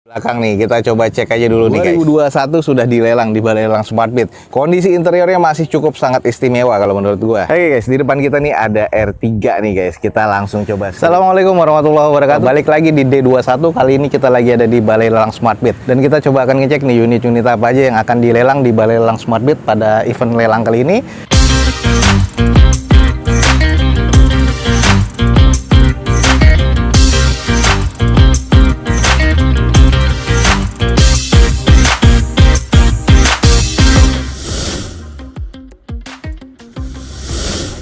Belakang nih, kita coba cek aja dulu nih guys. 2021 sudah dilelang di Balai Lelang Smartbeat. Kondisi interiornya masih cukup sangat istimewa kalau menurut gua. Oke guys, di depan kita nih ada R3 nih guys. Kita langsung coba. Assalamualaikum warahmatullahi wabarakatuh. Balik lagi di D21. Kali ini kita lagi ada di Balai Lelang Smartbeat. Dan kita coba akan ngecek nih unit-unit apa aja yang akan dilelang di Balai Lelang Smartbeat pada event lelang kali ini.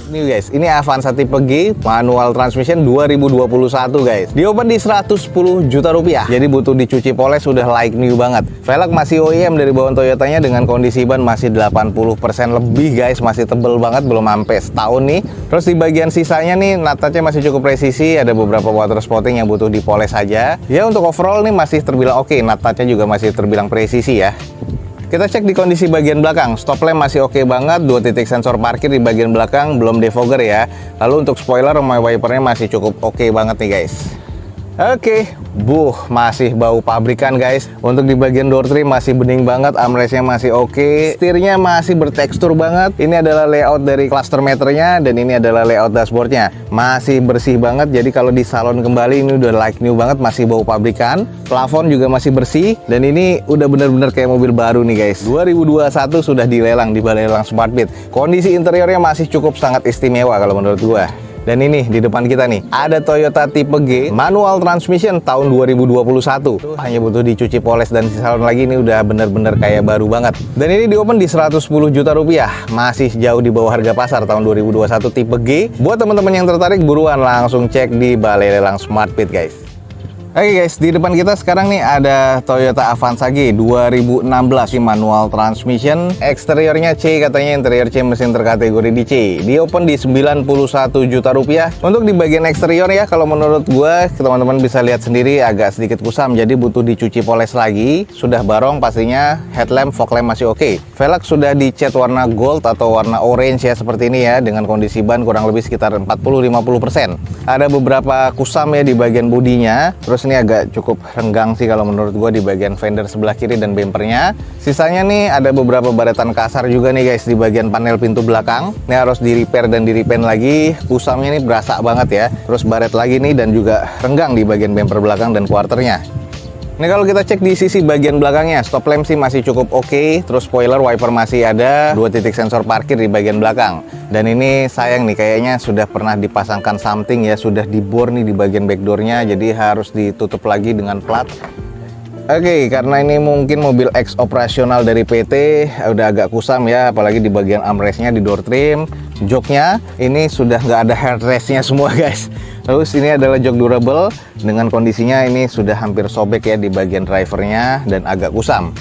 Ini guys, ini Avanza tipe G manual transmission 2021 guys. Di open di 110 juta rupiah. Jadi butuh dicuci poles sudah like new banget. Velg masih OEM dari bawaan Toyotanya dengan kondisi ban masih 80% lebih guys, masih tebel banget, belum sampai setahun nih. Terus di bagian sisanya nih nut-nutnya masih cukup presisi, ada beberapa water spotting yang butuh dipoles saja. Ya untuk overall nih masih terbilang oke, nut-nutnya juga masih terbilang presisi ya. Kita cek di kondisi bagian belakang, stop lamp masih oke banget, 2 titik sensor parkir di bagian belakang, belum defogger ya. Lalu untuk spoiler sama wipernya masih cukup oke banget nih guys. Oke, masih bau pabrikan guys. Untuk di bagian door trim masih bening banget, armrestnya masih oke, setirnya masih bertekstur banget. Ini adalah layout dari cluster meternya dan ini adalah layout dashboardnya. Masih bersih banget, jadi kalau di salon kembali ini udah like new banget, masih bau pabrikan. Plafon juga masih bersih dan ini udah bener-bener kayak mobil baru nih guys. 2021 sudah dilelang di Balai Lelang Smartbeat. Kondisi interiornya masih cukup sangat istimewa kalau menurut gua. Dan ini di depan kita nih ada Toyota tipe G manual transmission tahun 2021. Hanya butuh dicuci poles dan di salon lagi, ini udah bener-bener kayak baru banget. Dan ini di open di 110 juta rupiah. Masih jauh di bawah harga pasar tahun 2021 tipe G. Buat teman-teman yang tertarik buruan langsung cek di Balai Lelang Smartbeat guys. Oke guys, di depan kita sekarang nih ada Toyota Avanza G 2016 manual transmission. Eksteriornya C katanya, interior C, mesin terkategori di C. Di open di 91 juta rupiah. Untuk di bagian eksterior ya, kalau menurut gua teman-teman bisa lihat sendiri agak sedikit kusam, jadi butuh dicuci poles lagi. Sudah barong pastinya, headlamp, fog lamp masih oke. Velg sudah dicat warna gold atau warna orange ya seperti ini ya, dengan kondisi ban kurang lebih sekitar 40-50%. Ada beberapa kusam ya di bagian bodinya. Terus ini agak cukup renggang sih kalau menurut gue di bagian fender sebelah kiri dan bempernya. Sisanya nih ada beberapa baretan kasar juga nih guys di bagian panel pintu belakang. Ini harus di repair dan di repaint lagi. Kusamnya nih berasa banget ya. Terus baret lagi nih dan juga renggang di bagian bemper belakang dan quarternya. Ini kalau kita cek di sisi bagian belakangnya, stop lamp sih masih cukup oke. Terus spoiler, wiper masih ada, 2 titik sensor parkir di bagian belakang. Dan ini sayang nih, kayaknya sudah pernah dipasangkan something ya, sudah dibor nih di bagian backdoornya, jadi harus ditutup lagi dengan plat. Oke, karena ini mungkin mobil X operasional dari PT, udah agak kusam ya, apalagi di bagian armrestnya, di door trim. Joknya ini sudah nggak ada headrestnya semua guys. Terus ini adalah jok durable, dengan kondisinya ini sudah hampir sobek ya di bagian drivernya dan agak kusam.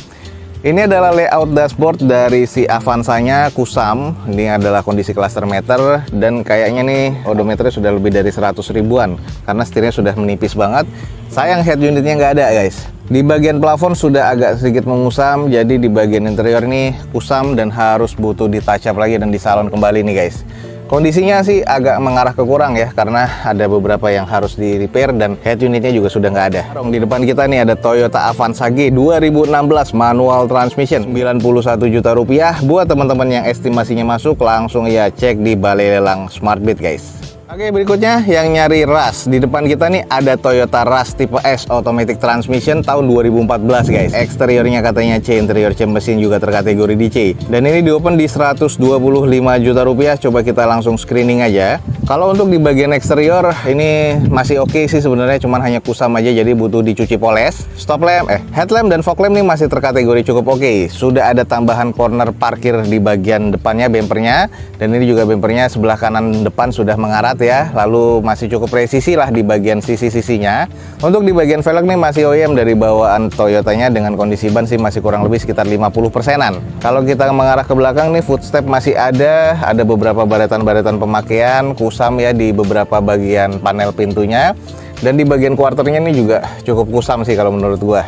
Ini adalah layout dashboard dari si Avanzanya, kusam. Ini adalah kondisi cluster meter dan kayaknya nih odometernya sudah lebih dari 100 ribuan karena setirnya sudah menipis banget. Sayang head unitnya nggak ada guys. Di bagian plafon sudah agak sedikit mengusam, jadi di bagian interior ini kusam dan harus butuh di touch up lagi dan di salon kembali nih guys. Kondisinya sih agak mengarah ke kurang ya, karena ada beberapa yang harus di repair dan head unitnya juga sudah nggak ada. Di depan kita nih ada Toyota Avanza G 2016 manual transmission 91 juta rupiah. Buat teman-teman yang estimasinya masuk, langsung ya cek di Balai Lelang Smartbeat guys. Oke, berikutnya yang nyari Rush. Di depan kita nih ada Toyota Rush tipe S automatic transmission tahun 2014 guys. Eksteriornya katanya C, interior C, mesin juga terkategori di C. Dan ini di open di 125 juta rupiah. Coba kita langsung screening aja. Kalau untuk di bagian eksterior ini masih oke sih sebenarnya, cuman hanya kusam aja, jadi butuh dicuci poles. Stop lamp, headlamp dan fog lamp nih masih terkategori cukup oke. Sudah ada tambahan corner parkir di bagian depannya, bempernya. Dan ini juga bempernya sebelah kanan depan sudah mengarat ya, lalu masih cukup presisi lah di bagian sisi-sisinya. Untuk di bagian velg nih masih OEM dari bawaan Toyotanya dengan kondisi ban sih masih kurang lebih sekitar 50%-an. Kalau kita mengarah ke belakang nih, footstep masih ada beberapa baretan-baretan pemakaian, kusam ya di beberapa bagian panel pintunya. Dan di bagian quarternya ini juga cukup kusam sih kalau menurut gua.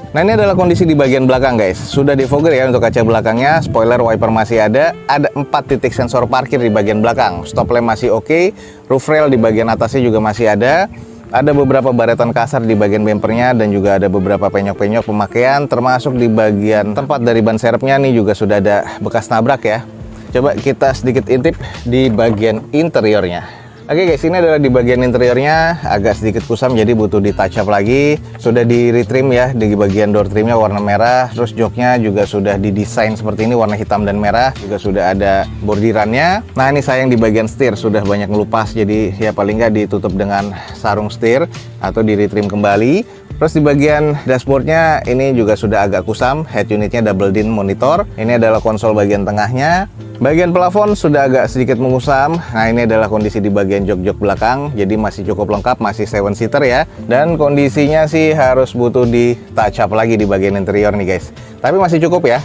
Nah, ini adalah kondisi di bagian belakang guys. Sudah defogger ya untuk kaca belakangnya, spoiler, wiper masih ada 4 titik sensor parkir di bagian belakang. Stop lamp masih oke, roof rail di bagian atasnya juga masih ada. Ada beberapa baretan kasar di bagian bempernya dan juga ada beberapa penyok-penyok pemakaian, termasuk di bagian tempat dari ban serepnya nih juga sudah ada bekas nabrak ya. Coba kita sedikit intip di bagian interiornya. Oke guys, ini adalah di bagian interiornya, agak sedikit kusam jadi butuh di touch up lagi. Sudah di retrim ya, di bagian door trimnya warna merah. Terus joknya juga sudah didesain seperti ini, warna hitam dan merah. Juga sudah ada bordirannya. Nah ini sayang di bagian setir sudah banyak ngelupas, jadi ya paling nggak ditutup dengan sarung setir atau di retrim kembali. Terus di bagian dashboardnya ini juga sudah agak kusam, head unitnya double din monitor. Ini adalah konsol bagian tengahnya. Bagian plafon sudah agak sedikit mengusam. Nah ini adalah kondisi di bagian jok-jok belakang, jadi masih cukup lengkap, masih 7-seater ya. Dan kondisinya sih harus butuh di touch up lagi di bagian interior nih guys. Tapi masih cukup ya.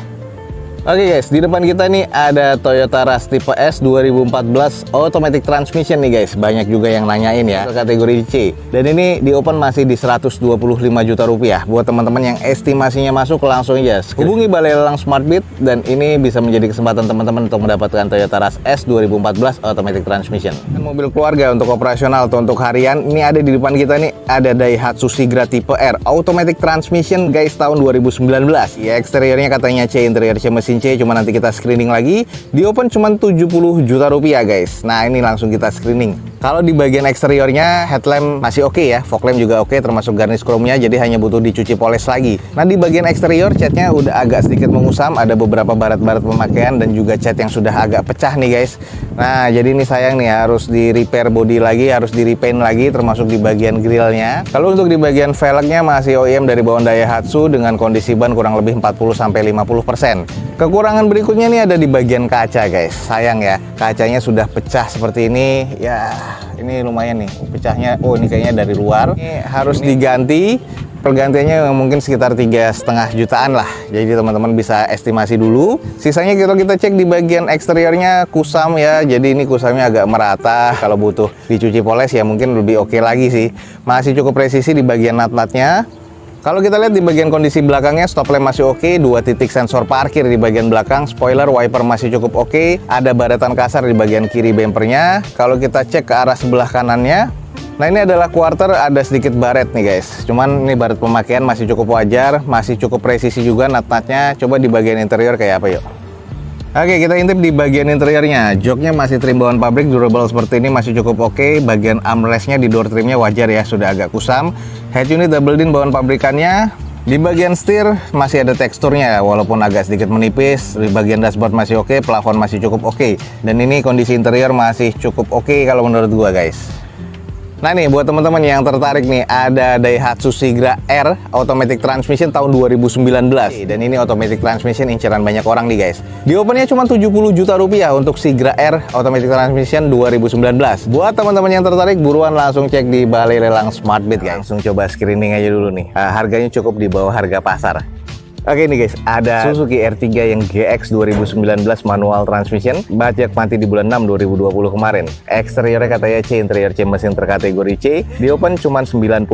Oke guys, di depan kita nih ada Toyota Rush tipe S 2014 automatic transmission nih guys. Banyak juga yang nanyain ya, kategori C. Dan ini di open masih di 125 juta rupiah. Buat teman-teman yang estimasinya masuk, langsung aja hubungi Balai Lelang Smartbit. Dan ini bisa menjadi kesempatan teman-teman untuk mendapatkan Toyota Rush S 2014 automatic transmission. Dan mobil keluarga untuk operasional atau untuk harian, ini ada di depan kita nih, ada Daihatsu Sigra tipe R automatic transmission guys, tahun 2019. Ya eksteriornya katanya C, interior C mesin C, cuma nanti kita screening lagi. Di open cuma 70 juta rupiah guys. Nah ini langsung kita screening. Kalau di bagian eksteriornya headlamp masih oke ya, fog lamp juga oke, termasuk garnish chrome-nya, jadi hanya butuh dicuci poles lagi. Nah di bagian eksterior catnya udah agak sedikit mengusam, ada beberapa baret-baret pemakaian dan juga cat yang sudah agak pecah nih guys. Nah jadi ini sayang nih, harus di repair body lagi, harus di repaint lagi, termasuk di bagian grillnya. Kalau untuk di bagian velgnya masih OEM dari bawaan Daihatsu dengan kondisi ban kurang lebih 40-50%. Kekurangan berikutnya nih ada di bagian kaca guys. Sayang ya, kacanya sudah pecah seperti ini. Ya, ini lumayan nih pecahnya. Oh, ini kayaknya dari luar. Ini harus diganti. Pergantiannya mungkin sekitar 3,5 jutaan lah. Jadi teman-teman bisa estimasi dulu. Sisanya kalau kita cek di bagian eksteriornya kusam ya. Jadi ini kusamnya agak merata. Kalau butuh dicuci poles ya mungkin lebih oke lagi sih. Masih cukup presisi di bagian nut-nutnya. Kalau kita lihat di bagian kondisi belakangnya, stop lamp masih oke, 2 titik sensor parkir di bagian belakang, spoiler, wiper masih cukup oke, ada baretan kasar di bagian kiri bempernya. Kalau kita cek ke arah sebelah kanannya, nah ini adalah quarter, ada sedikit baret nih guys. Cuman ini baret pemakaian masih cukup wajar, masih cukup presisi juga nut-nutnya. Coba di bagian interior kayak apa yuk. Oke, kita intip di bagian interiornya. Joknya masih trim bawaan pabrik, durable seperti ini, masih cukup oke. Bagian armrestnya di door trimnya wajar ya, sudah agak kusam. Head unit double din bawaan pabrikannya. Di bagian setir masih ada teksturnya, walaupun agak sedikit menipis. Di bagian dashboard masih oke, plafon masih cukup oke. Dan ini kondisi interior masih cukup oke kalau menurut gua guys. Nah nih buat teman-teman yang tertarik nih, ada Daihatsu Sigra R automatic transmission tahun 2019. Dan ini automatic transmission inceran banyak orang nih guys. Di opennya cuma 70 juta rupiah untuk Sigra R automatic transmission 2019. Buat teman-teman yang tertarik, buruan langsung cek di Balai Lelang Smartbit guys. Langsung coba screening aja dulu nih. Harganya cukup di bawah harga pasar. Oke nih guys, ada Suzuki R3 yang GX 2019 manual transmission, pajak mati di bulan 6 2020 kemarin. Eksteriornya katanya C, interior C mesin terkategori C. Di open cuma 95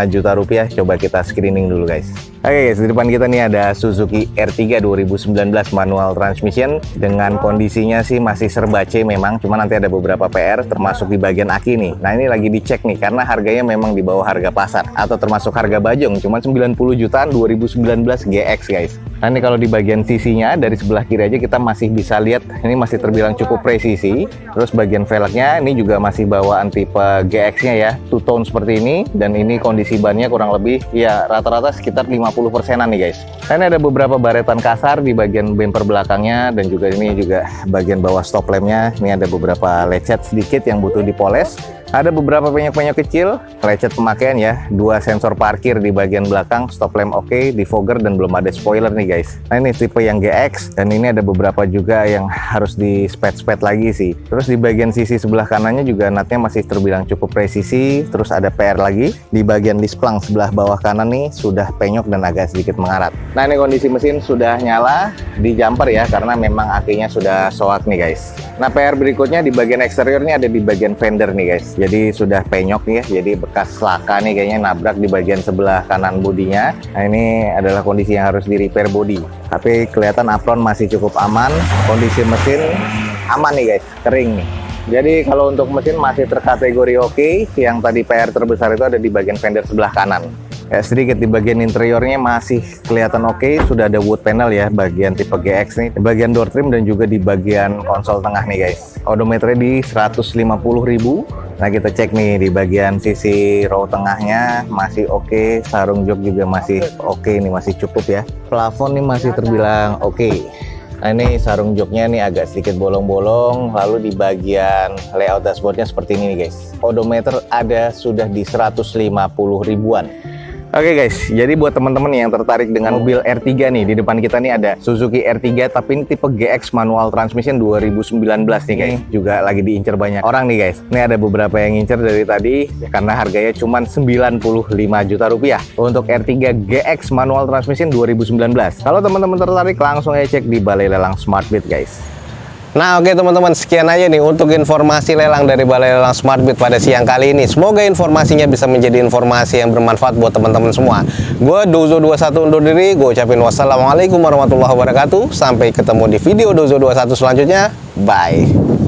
juta rupiah. Coba kita screening dulu guys. Oke guys, di depan kita nih ada Suzuki R3 2019 manual transmission. Dengan kondisinya sih masih serba C memang, cuma nanti ada beberapa PR termasuk di bagian aki nih. Nah ini lagi dicek nih karena harganya memang di bawah harga pasar atau termasuk harga bajong, cuma 90 jutaan 2019 GX guys. Nah ini kalau di bagian sisinya dari sebelah kiri aja kita masih bisa lihat ini masih terbilang cukup presisi. Terus bagian velgnya ini juga masih bawaan tipe GX-nya ya, two tone seperti ini. Dan ini kondisi bannya kurang lebih ya rata-rata sekitar 50%-an nih guys. Nah, ini ada beberapa baretan kasar di bagian bumper belakangnya dan juga ini juga bagian bawah stop lampnya. Ini ada beberapa lecet sedikit yang butuh dipoles. Ada beberapa penyok-penyok kecil, lecet pemakaian ya, 2 sensor parkir di bagian belakang, stop lamp oke, defogger dan belum ada spoiler nih guys. Nah ini tipe yang GX dan ini ada beberapa juga yang harus di spet-spet lagi sih. Terus di bagian sisi sebelah kanannya juga nutnya masih terbilang cukup presisi. Terus ada PR lagi di bagian displang sebelah bawah kanan nih sudah penyok dan agak sedikit mengarat. Nah ini kondisi mesin sudah nyala di jumper ya karena memang akinya sudah soak nih guys. Nah PR berikutnya di bagian eksterior ini ada di bagian fender nih guys. Jadi sudah penyok nih ya, jadi bekas laka nih kayaknya nabrak di bagian sebelah kanan bodinya. Nah ini adalah kondisi yang harus di repair body. Tapi kelihatan apron masih cukup aman, kondisi mesin aman nih guys, kering nih. Jadi kalau untuk mesin masih terkategori oke. Yang tadi PR terbesar itu ada di bagian fender sebelah kanan. Ya, sedikit di bagian interiornya masih kelihatan oke. Sudah ada wood panel ya, bagian tipe GX nih, di bagian door trim dan juga di bagian konsol tengah nih guys. Odometernya di 150.000. Nah kita cek nih di bagian sisi row tengahnya masih oke. Sarung jok juga masih oke nih, masih cukup ya. Plafon nih masih terbilang oke. Nah ini sarung joknya nih agak sedikit bolong-bolong. Lalu di bagian layout dashboardnya seperti ini nih guys. Odometer ada sudah di 150 ribuan. Oke guys, jadi buat teman-teman yang tertarik dengan mobil R3 nih, di depan kita nih ada Suzuki R3 tapi ini tipe GX manual transmission 2019 nih guys. Juga lagi diincar banyak orang nih guys. Ini ada beberapa yang ngincer dari tadi karena harganya cuma 95 juta rupiah untuk R3 GX manual transmission 2019. Kalau teman-teman tertarik langsung aja cek di Balai Lelang SmartBit guys. Nah oke teman-teman, sekian aja nih untuk informasi lelang dari Balai Lelang SmartBit pada siang kali ini. Semoga informasinya bisa menjadi informasi yang bermanfaat buat teman-teman semua. Gue Dozo21 undur diri, gue ucapin wassalamualaikum warahmatullahi wabarakatuh. Sampai ketemu di video Dozo21 selanjutnya. Bye.